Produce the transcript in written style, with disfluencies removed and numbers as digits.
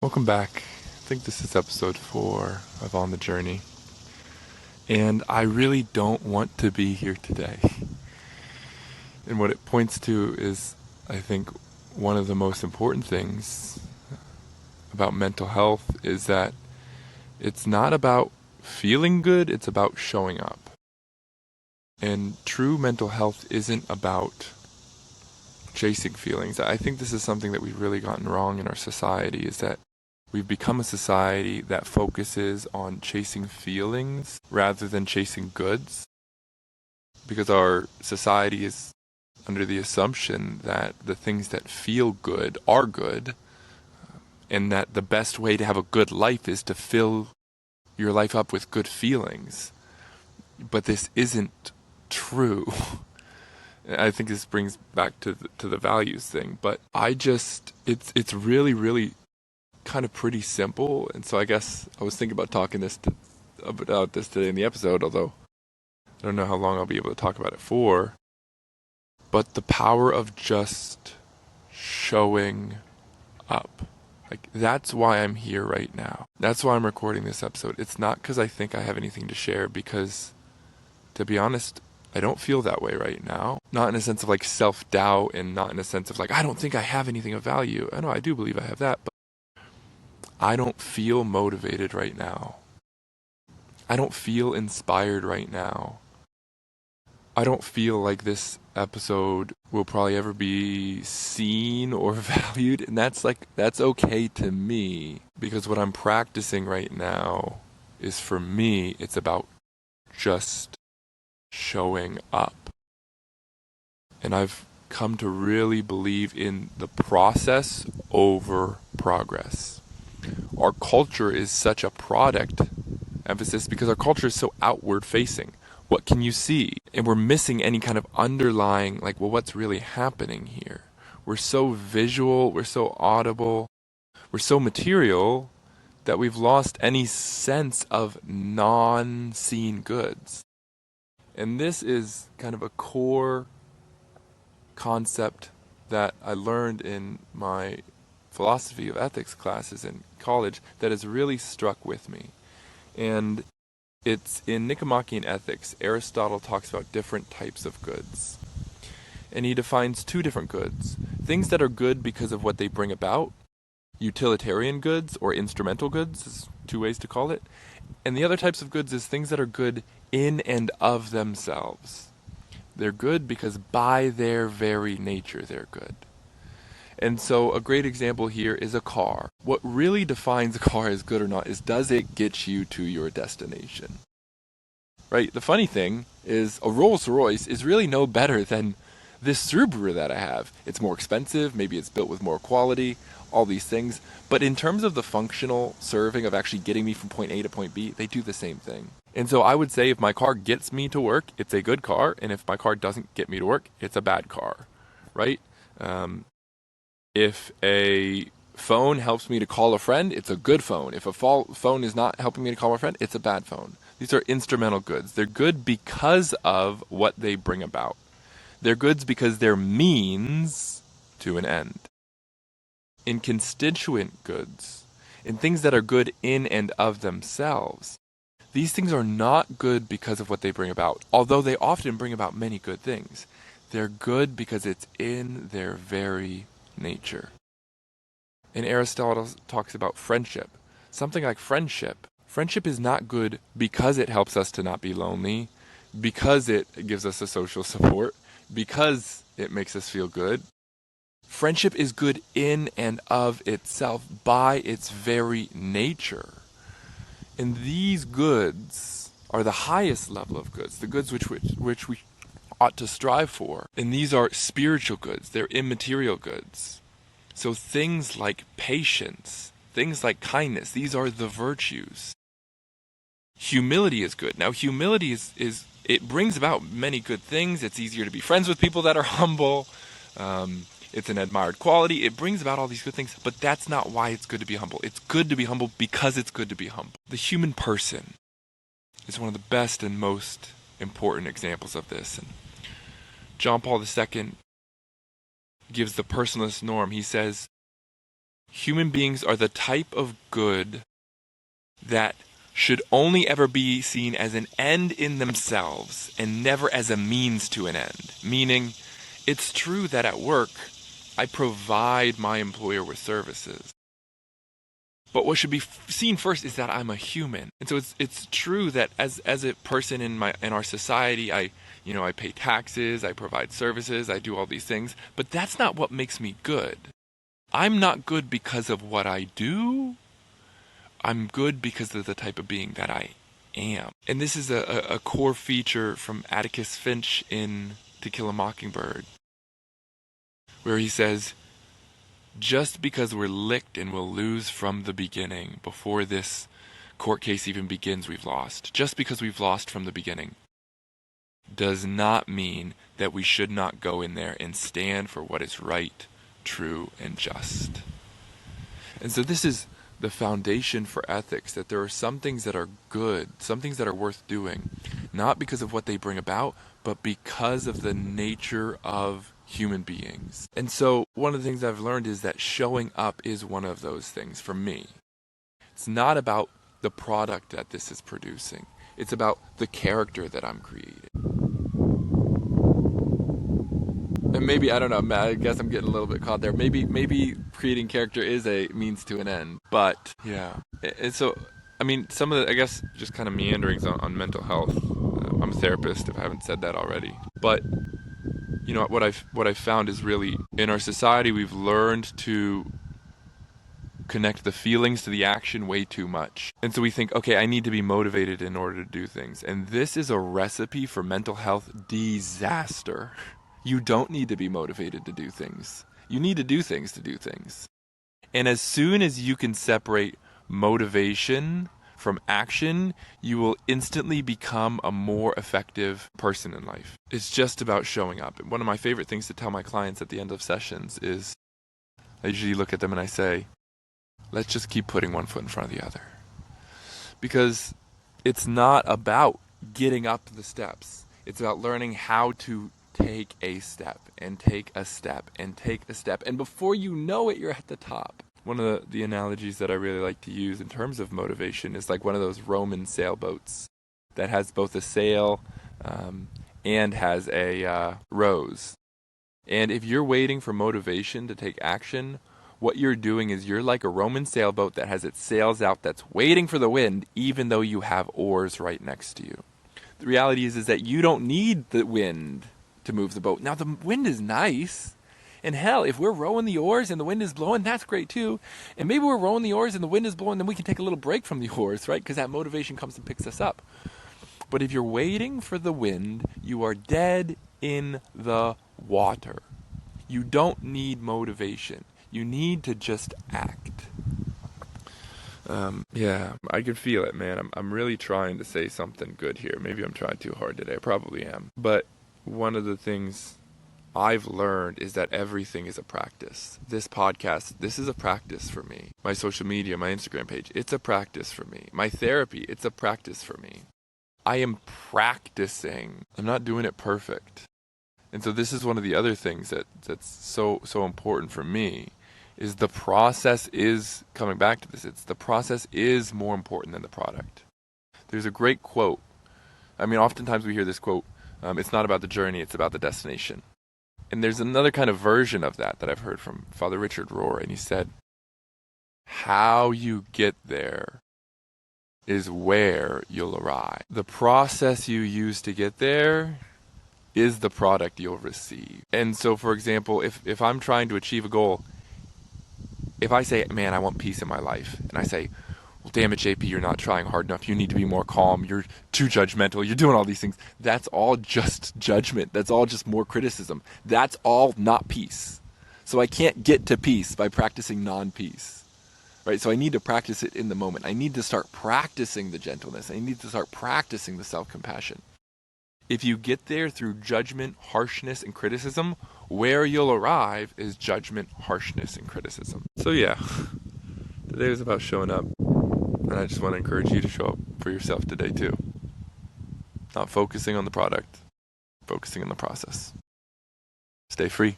Welcome back. I think this is episode 4 of On the Journey. And I really don't want to be here today. And what it points to is, I think, one of the most important things about mental health is that it's not about feeling good, it's about showing up. And true mental health isn't about chasing feelings. I think this is something that we've really gotten wrong in our society, is that we've become a society that focuses on chasing feelings rather than chasing goods, because our society is under the assumption that the things that feel good are good, and that the best way to have a good life is to fill your life up with good feelings. But this isn't true. I think this brings back to the values thing, but it's really kind of pretty simple. And so I guess I was thinking about about this today in the episode, although I don't know how long I'll be able to talk about it for. But the power of just showing up. Like, that's why I'm here right now. That's why I'm recording this episode. It's not because I think I have anything to share, because, to be honest, I don't feel that way right now. Not in a sense of like self-doubt, and not in a sense of like, I don't think I have anything of value. I know I do believe I have that, but I don't feel motivated right now. I don't feel inspired right now. I don't feel like this episode will probably ever be seen or valued, and that's okay to me, because what I'm practicing right now is, for me, it's about just showing up. And I've come to really believe in the process over progress. Our culture is such a product emphasis because our culture is so outward facing. What can you see? And we're missing any kind of underlying, like, well, what's really happening here? We're so visual, we're so audible, we're so material that we've lost any sense of non-seen goods. And this is kind of a core concept that I learned in my philosophy of ethics classes in college that has really struck with me. And it's in Nicomachean ethics. Aristotle talks about different types of goods. And he defines two different goods. Things that are good because of what they bring about. Utilitarian goods, or instrumental goods, is two ways to call it. And the other types of goods is things that are good in and of themselves. They're good because by their very nature they're good. And so a great example here is a car. What really defines a car as good or not is, does it get you to your destination? Right? The funny thing is, a Rolls Royce is really no better than this Subaru that I have. It's more expensive, maybe it's built with more quality, all these things. But in terms of the functional serving of actually getting me from point A to point B, they do the same thing. And so I would say, if my car gets me to work, it's a good car. And if my car doesn't get me to work, it's a bad car. Right? If a phone helps me to call a friend, it's a good phone. If a phone is not helping me to call a friend, it's a bad phone. These are instrumental goods. They're good because of what they bring about. They're goods because they're means to an end. In constituent goods, in things that are good in and of themselves, these things are not good because of what they bring about, although they often bring about many good things. They're good because it's in their very nature. And Aristotle talks about friendship. Something like friendship. Friendship is not good because it helps us to not be lonely, because it gives us a social support, because it makes us feel good. Friendship is good in and of itself, by its very nature. And these goods are the highest level of goods, the goods which we ought to strive for. And these are spiritual goods, they're immaterial goods. So things like patience, things like kindness, these are the virtues. Humility is good. Now, humility is it brings about many good things. It's easier to be friends with people that are humble. It's an admired quality. It brings about all these good things, but that's not why it's good to be humble. It's good to be humble because it's good to be humble. The human person is one of the best and most important examples of this. And John Paul II gives the personalist norm. He says, human beings are the type of good that should only ever be seen as an end in themselves and never as a means to an end. Meaning, it's true that at work, I provide my employer with services. But what should be seen first is that I'm a human. And so it's true that as a person in our society, I pay taxes, I provide services, I do all these things, but that's not what makes me good. I'm not good because of what I do. I'm good because of the type of being that I am. And this is a core feature from Atticus Finch in To Kill a Mockingbird, where he says, just because we're licked and we'll lose from the beginning, before this court case even begins, we've lost. Just because we've lost from the beginning does not mean that we should not go in there and stand for what is right, true, and just. And so this is the foundation for ethics, that there are some things that are good, some things that are worth doing, not because of what they bring about, but because of the nature of human beings. And so one of the things I've learned is that showing up is one of those things for me. It's not about the product that this is producing. It's about the character that I'm creating. And maybe, I don't know, I guess I'm getting a little bit caught there. Maybe creating character is a means to an end. But, yeah. And so, I mean, some of the, I guess, just kind of meanderings on mental health. I'm a therapist, if I haven't said that already. But, you know, what I've found is really, in our society, we've learned to connect the feelings to the action way too much. And so we think, okay, I need to be motivated in order to do things. And this is a recipe for mental health disaster. You don't need to be motivated to do things. You need to do things to do things. And as soon as you can separate motivation from action, you will instantly become a more effective person in life. It's just about showing up. And one of my favorite things to tell my clients at the end of sessions is, I usually look at them and I say, let's just keep putting one foot in front of the other. Because it's not about getting up the steps. It's about learning how to take a step and take a step and take a step. And before you know it, you're at the top. One of the analogies that I really like to use in terms of motivation is like one of those Roman sailboats that has both a sail and has a rose. And if you're waiting for motivation to take action, what you're doing is you're like a Roman sailboat that has its sails out, that's waiting for the wind, even though you have oars right next to you. The reality is that you don't need the wind to move the boat. Now, the wind is nice. And hell, if we're rowing the oars and the wind is blowing, that's great too. And maybe we're rowing the oars and the wind is blowing, then we can take a little break from the oars, right? Because that motivation comes and picks us up. But if you're waiting for the wind, you are dead in the water. You don't need motivation. You need to just act. Yeah, I can feel it, man. I'm really trying to say something good here. Maybe I'm trying too hard today. I probably am. But one of the things I've learned is that everything is a practice. This podcast, this is a practice for me. My social media, my Instagram page, it's a practice for me. My therapy, it's a practice for me. I am practicing. I'm not doing it perfect. And so this is one of the other things that's so important for me, is the process is, coming back to this, it's the process is more important than the product. There's a great quote. I mean, oftentimes we hear this quote, it's not about the journey, it's about the destination. And there's another kind of version of that I've heard from Father Richard Rohr, and he said, how you get there is where you'll arrive. The process you use to get there is the product you'll receive. And so, for example, if I'm trying to achieve a goal, if I say, man, I want peace in my life, and I say, well, damn it, JP, you're not trying hard enough. You need to be more calm. You're too judgmental. You're doing all these things. That's all just judgment. That's all just more criticism. That's all not peace. So I can't get to peace by practicing non-peace, right? So I need to practice it in the moment. I need to start practicing the gentleness. I need to start practicing the self-compassion. If you get there through judgment, harshness, and criticism, where you'll arrive is judgment, harshness, and criticism. So yeah, today was about showing up. And I just want to encourage you to show up for yourself today too. Not focusing on the product, focusing on the process. Stay free.